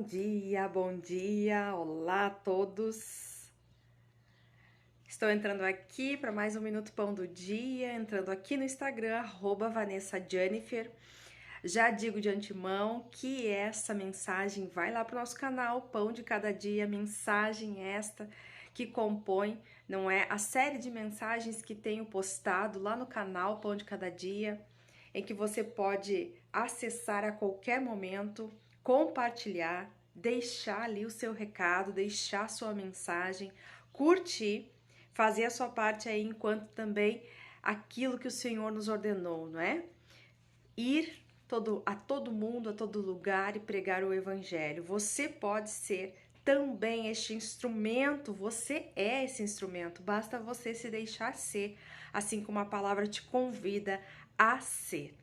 bom dia, olá a todos. Estou entrando aqui para mais um Minuto Pão do Dia, entrando aqui no Instagram, @VanessaJennifer. Já digo de antemão que essa mensagem vai lá para o nosso canal Pão de Cada Dia, mensagem esta que compõe, não é, a série de mensagens que tenho postado lá no canal Pão de Cada Dia, em que você pode acessar a qualquer momento, compartilhar, deixar ali o seu recado, deixar sua mensagem, curtir, fazer a sua parte aí enquanto também aquilo que o Senhor nos ordenou, não é? Ir a todo mundo, a todo lugar e pregar o Evangelho. Você pode ser também este instrumento, você é esse instrumento, basta você se deixar ser, assim como a palavra te convida a ser.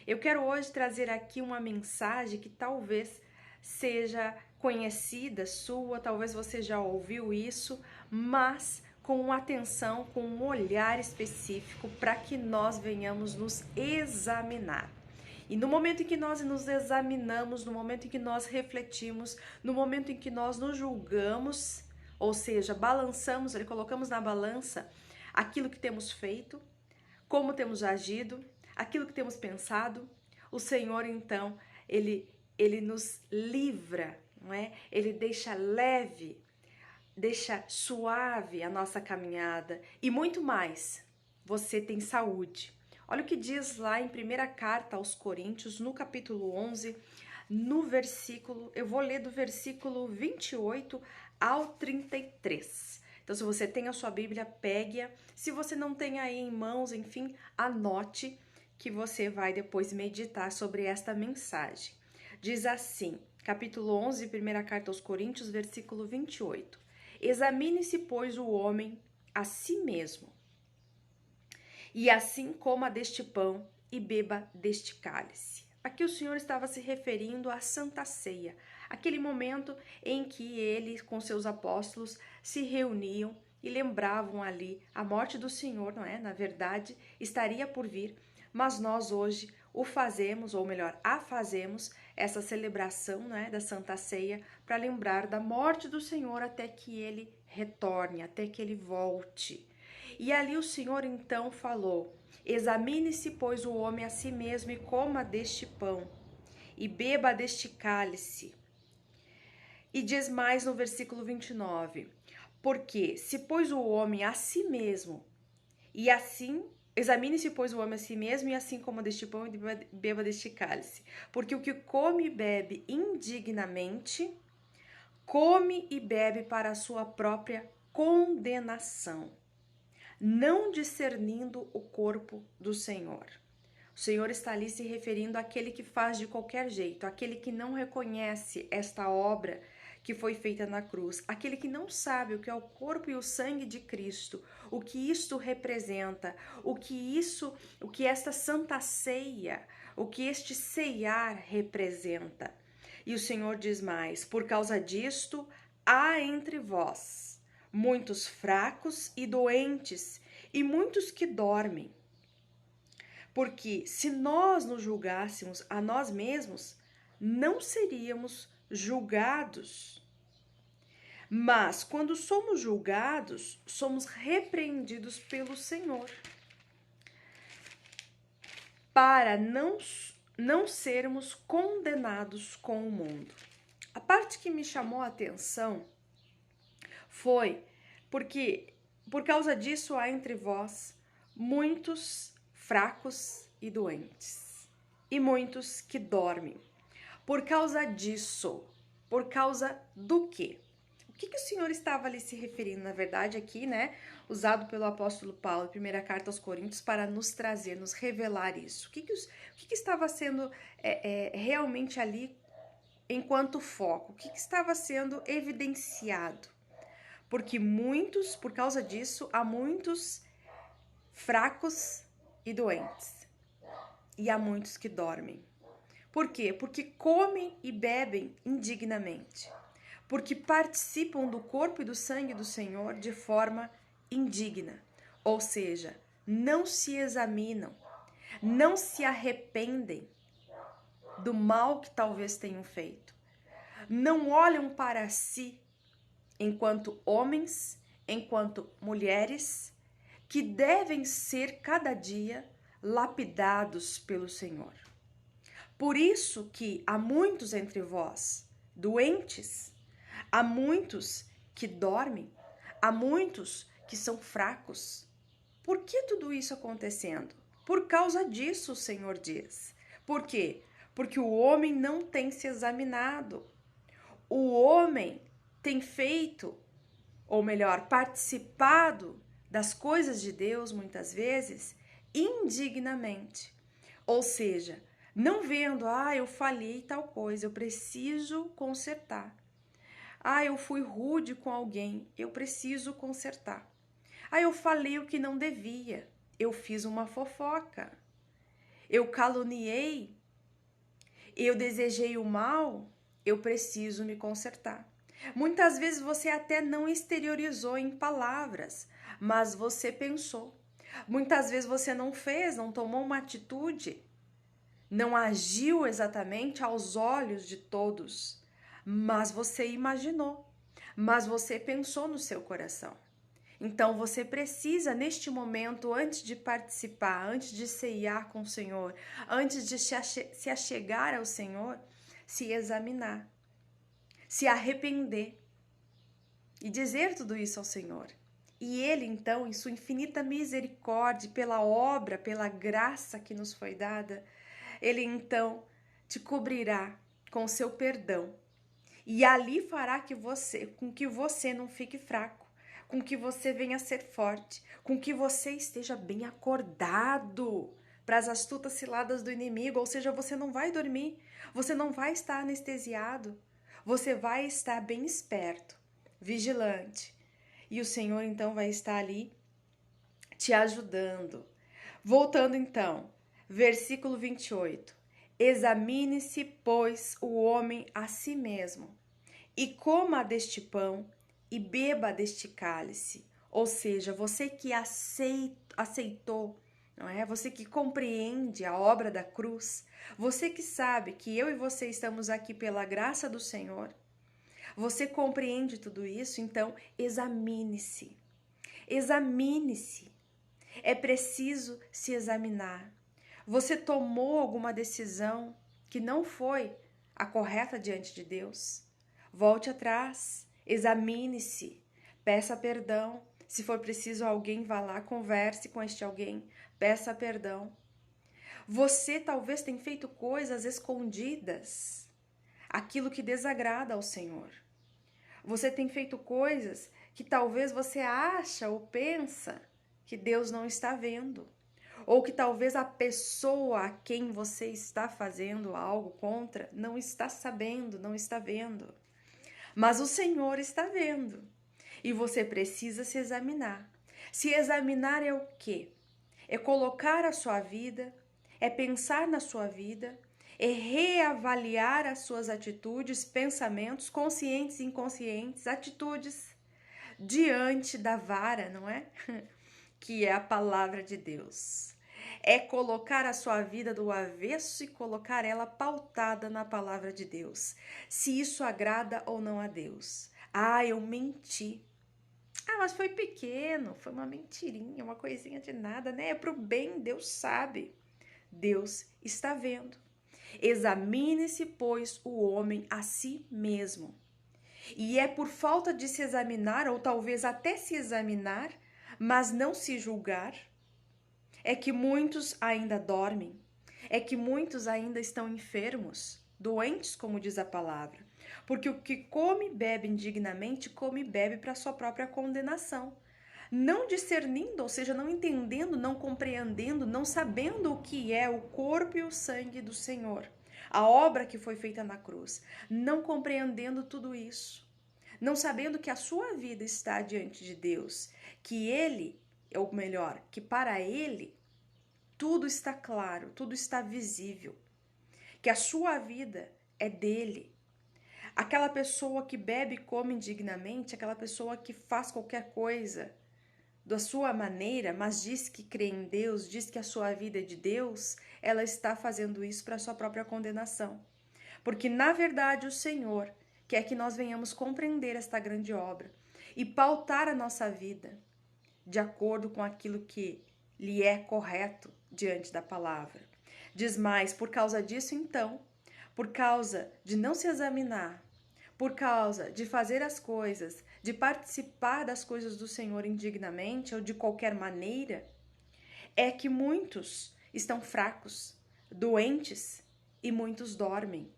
Eu quero hoje trazer aqui uma mensagem que talvez seja conhecida sua, talvez você já ouviu isso, mas com atenção, com um olhar específico para que nós venhamos nos examinar. E no momento em que nós nos examinamos, no momento em que nós refletimos, no momento em que nós nos julgamos, ou seja, balançamos, colocamos na balança aquilo que temos feito, como temos agido, aquilo que temos pensado, o Senhor então, ele nos livra, não é? Ele deixa leve, deixa suave a nossa caminhada e muito mais. Você tem saúde. Olha o que diz lá em primeira carta aos Coríntios, no capítulo 11, no versículo, eu vou ler do versículo 28 ao 33. Então, se você tem a sua Bíblia, pegue-a. Se você não tem aí em mãos, enfim, anote que você vai depois meditar sobre esta mensagem. Diz assim, capítulo 11, primeira carta aos Coríntios, versículo 28. Examine-se, pois, o homem a si mesmo, e assim coma deste pão e beba deste cálice. Aqui o Senhor estava se referindo à Santa Ceia, aquele momento em que ele com seus apóstolos se reuniam e lembravam ali a morte do Senhor, não é? Na verdade, estaria por vir, mas nós hoje o fazemos, ou melhor, a fazemos, essa celebração, né, da Santa Ceia, para lembrar da morte do Senhor até que ele retorne, até que ele volte. E ali o Senhor então falou: examine-se, pois, o homem a si mesmo e coma deste pão e beba deste cálice. E diz mais no versículo 29, porque se pôs o homem a si mesmo e assim, examine-se, pois, o homem a si mesmo e assim coma deste pão e beba deste cálice. Porque o que come e bebe indignamente, come e bebe para a sua própria condenação, não discernindo o corpo do Senhor. O Senhor está ali se referindo àquele que faz de qualquer jeito, àquele que não reconhece esta obra que foi feita na cruz, aquele que não sabe o que é o corpo e o sangue de Cristo, o que isto representa, o que esta santa ceia, o que este ceiar representa. E o Senhor diz mais: por causa disto há entre vós muitos fracos e doentes, e muitos que dormem. Porque se nós nos julgássemos a nós mesmos, não seríamos julgados. Mas quando somos julgados, somos repreendidos pelo Senhor, para não sermos condenados com o mundo. A parte que me chamou a atenção foi porque, por causa disso, há entre vós muitos fracos e doentes, e muitos que dormem. Por causa disso, por causa do quê? O que o Senhor estava ali se referindo, na verdade, aqui, né? Usado pelo apóstolo Paulo, primeira carta aos Coríntios, para nos trazer, nos revelar isso. O que estava sendo realmente ali enquanto foco? O que estava sendo evidenciado? Porque por causa disso, há muitos fracos e doentes. E há muitos que dormem. Por quê? Porque comem e bebem indignamente. Porque participam do corpo e do sangue do Senhor de forma indigna. Ou seja, não se examinam, não se arrependem do mal que talvez tenham feito. não olham para si enquanto homens, enquanto mulheres, que devem ser cada dia lapidados pelo Senhor. Por isso que há muitos entre vós doentes, há muitos que dormem, há muitos que são fracos. Por que tudo isso acontecendo? Por causa disso, o Senhor diz. Por quê? Porque o homem não tem se examinado. O homem tem feito, ou melhor, participado das coisas de Deus muitas vezes indignamente. Ou seja, não vendo, eu falhei tal coisa, eu preciso consertar. Eu fui rude com alguém, eu preciso consertar. Eu falei o que não devia, eu fiz uma fofoca. Eu caluniei, eu desejei o mal, eu preciso me consertar. Muitas vezes você até não exteriorizou em palavras, mas você pensou. Muitas vezes você não fez, não tomou uma atitude, não agiu exatamente aos olhos de todos, mas você imaginou, mas você pensou no seu coração. Então você precisa, neste momento, antes de participar, antes de ceiar com o Senhor, antes de se achegar ao Senhor, se examinar, se arrepender e dizer tudo isso ao Senhor. E Ele, então, em sua infinita misericórdia, pela obra, pela graça que nos foi dada, Ele, então, te cobrirá com o seu perdão. E ali fará com que você não fique fraco, com que você venha a ser forte, com que você esteja bem acordado para as astutas ciladas do inimigo. Ou seja, você não vai dormir, você não vai estar anestesiado, você vai estar bem esperto, vigilante. E o Senhor então vai estar ali te ajudando. Voltando então, versículo 28. Examine-se, pois, o homem a si mesmo, e coma deste pão e beba deste cálice. Ou seja, você que aceitou, não é? Você que compreende a obra da cruz, você que sabe que eu e você estamos aqui pela graça do Senhor, você compreende tudo isso, então examine-se. Examine-se. É preciso se examinar. Você tomou alguma decisão que não foi a correta diante de Deus? Volte atrás, examine-se, peça perdão. Se for preciso alguém, vá lá, converse com este alguém, peça perdão. Você talvez tenha feito coisas escondidas, aquilo que desagrada ao Senhor. Você tem feito coisas que talvez você acha ou pensa que Deus não está vendo. Ou que talvez a pessoa a quem você está fazendo algo contra não está sabendo, não está vendo. Mas o Senhor está vendo. E você precisa se examinar. Se examinar é o quê? É colocar a sua vida, é pensar na sua vida, é reavaliar as suas atitudes, pensamentos, conscientes e inconscientes, atitudes, diante da vara, não é? Que é a palavra de Deus. É colocar a sua vida do avesso e colocar ela pautada na palavra de Deus. Se isso agrada ou não a Deus. Eu menti. Mas foi pequeno, foi uma mentirinha, uma coisinha de nada, né? É pro bem, Deus sabe. Deus está vendo. Examine-se, pois, o homem a si mesmo. E é por falta de se examinar, ou talvez até se examinar, mas não se julgar, é que muitos ainda dormem, é que muitos ainda estão enfermos, doentes, como diz a palavra. Porque o que come e bebe indignamente, come e bebe para sua própria condenação. Não discernindo, ou seja, não entendendo, não compreendendo, não sabendo o que é o corpo e o sangue do Senhor, a obra que foi feita na cruz, não compreendendo tudo isso, não sabendo que a sua vida está diante de Deus, que Ele, ou melhor, que para Ele tudo está claro, tudo está visível, que a sua vida é dele. Aquela pessoa que bebe e come indignamente, aquela pessoa que faz qualquer coisa da sua maneira, mas diz que crê em Deus, diz que a sua vida é de Deus, ela está fazendo isso para a sua própria condenação. Porque, na verdade, o Senhor quer que nós venhamos compreender esta grande obra e pautar a nossa vida de acordo com aquilo que lhe é correto diante da palavra. Diz mais, por causa disso, então, por causa de não se examinar, por causa de fazer as coisas, de participar das coisas do Senhor indignamente ou de qualquer maneira, é que muitos estão fracos, doentes e muitos dormem.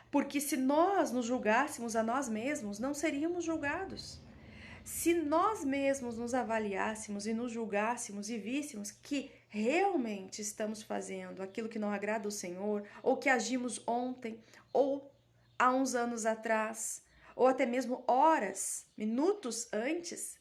Porque se nós nos julgássemos a nós mesmos, não seríamos julgados. Se nós mesmos nos avaliássemos e nos julgássemos e víssemos que realmente estamos fazendo aquilo que não agrada ao Senhor, ou que agimos ontem, ou há uns anos atrás, ou até mesmo horas, minutos antes,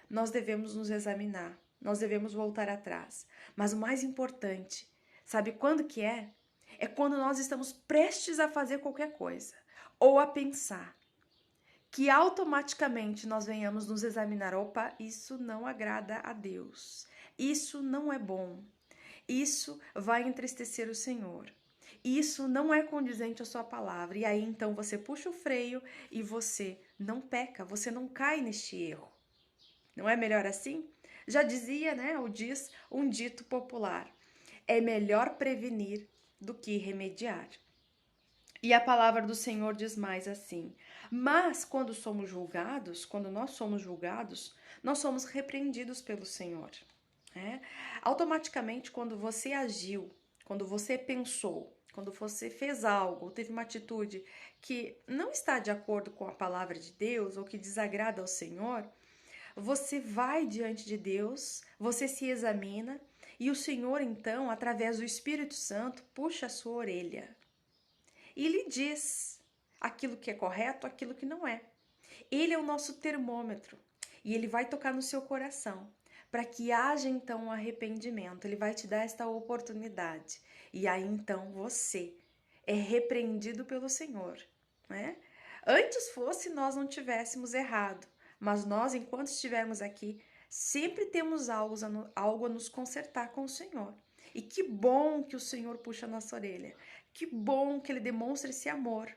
nós devemos nos examinar, nós devemos voltar atrás. Mas o mais importante, sabe quando que é? É quando nós estamos prestes a fazer qualquer coisa, ou a pensar, que automaticamente nós venhamos nos examinar. Opa, isso não agrada a Deus, isso não é bom, isso vai entristecer o Senhor, isso não é condizente à sua palavra. E aí então você puxa o freio e você não peca, você não cai neste erro. Não é melhor assim? Já dizia, né, ou diz um dito popular, é melhor prevenir do que remediar. E a palavra do Senhor diz mais assim: mas quando nós somos julgados, nós somos repreendidos pelo Senhor. Automaticamente, quando você agiu, quando você pensou, quando você fez algo, teve uma atitude que não está de acordo com a palavra de Deus ou que desagrada ao Senhor, você vai diante de Deus, você se examina e o Senhor, então, através do Espírito Santo, puxa a sua orelha e lhe diz aquilo que é correto, aquilo que não é. Ele é o nosso termômetro e ele vai tocar no seu coração para que haja então um arrependimento. Ele vai te dar esta oportunidade e aí então você é repreendido pelo Senhor, né? Antes fosse nós não tivéssemos errado, mas nós, enquanto estivermos aqui, sempre temos algo a nos consertar com o Senhor. E que bom que o Senhor puxa a nossa orelha. Que bom que Ele demonstra esse amor,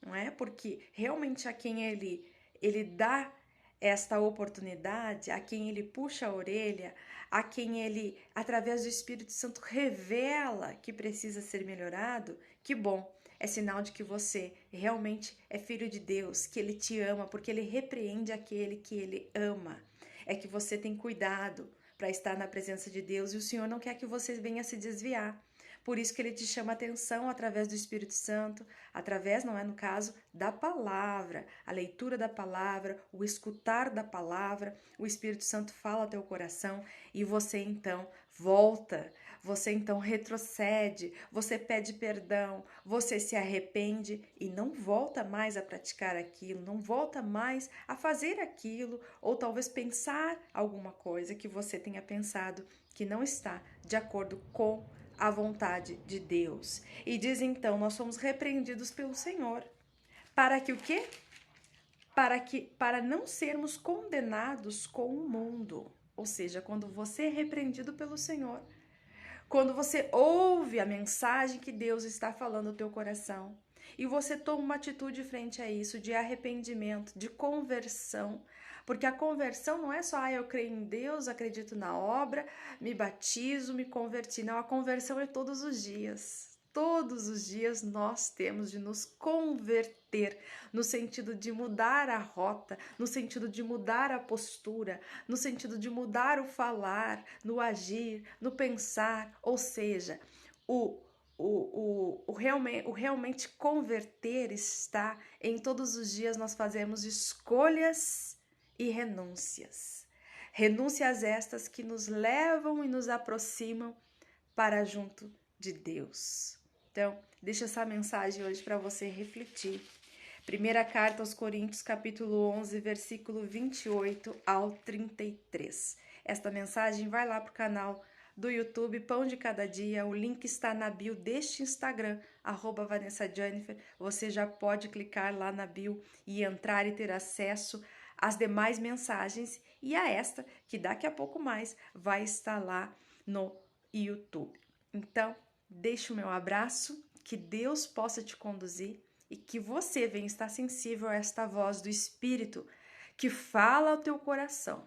não é? Porque realmente a quem Ele dá esta oportunidade, a quem Ele puxa a orelha, a quem Ele, através do Espírito Santo, revela que precisa ser melhorado, que bom. É sinal de que você realmente é filho de Deus, que Ele te ama, porque Ele repreende aquele que Ele ama. É que você tem cuidado para estar na presença de Deus e o Senhor não quer que você venha se desviar. Por isso que Ele te chama a atenção através do Espírito Santo, através, não é no caso, da palavra, a leitura da palavra, o escutar da palavra, o Espírito Santo fala ao teu coração e você então volta, você então retrocede, você pede perdão, você se arrepende e não volta mais a praticar aquilo, não volta mais a fazer aquilo ou talvez pensar alguma coisa que você tenha pensado que não está de acordo com a vontade de Deus. E diz então, nós somos repreendidos pelo Senhor. Para que o quê? Para não sermos condenados com o mundo. Ou seja, quando você é repreendido pelo Senhor, quando você ouve a mensagem que Deus está falando ao teu coração, e você toma uma atitude frente a isso, de arrependimento, de conversão, porque a conversão não é só, eu creio em Deus, acredito na obra, me batizo, me converti. Não, a conversão é todos os dias. Todos os dias nós temos de nos converter, no sentido de mudar a rota, no sentido de mudar a postura, no sentido de mudar o falar, no agir, no pensar, ou seja, o realmente converter está em todos os dias nós fazemos escolhas e renúncias. Renúncias estas que nos levam e nos aproximam para junto de Deus. Então, deixa essa mensagem hoje para você refletir. Primeira carta aos Coríntios, capítulo 11, versículo 28 ao 33. Esta mensagem vai lá para o canal do YouTube Pão de Cada Dia, o link está na bio deste Instagram, @VanessaJennifer. Você já pode clicar lá na bio e entrar e ter acesso às demais mensagens e a esta, que daqui a pouco mais vai estar lá no YouTube. Então, deixo o meu abraço, que Deus possa te conduzir e que você venha estar sensível a esta voz do Espírito que fala ao teu coração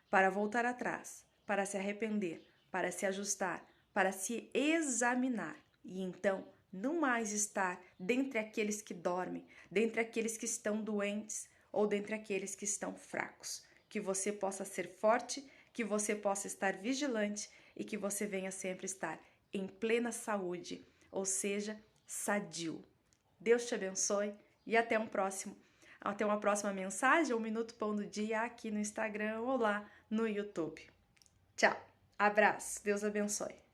para voltar atrás, para se arrepender, para se ajustar, para se examinar e então não mais estar dentre aqueles que dormem, dentre aqueles que estão doentes ou dentre aqueles que estão fracos. Que você possa ser forte, que você possa estar vigilante e que você venha sempre estar em plena saúde, ou seja, sadio. Deus te abençoe e até uma próxima mensagem, um Minuto Pão do Dia aqui no Instagram ou lá no YouTube. Tchau, abraço, Deus abençoe.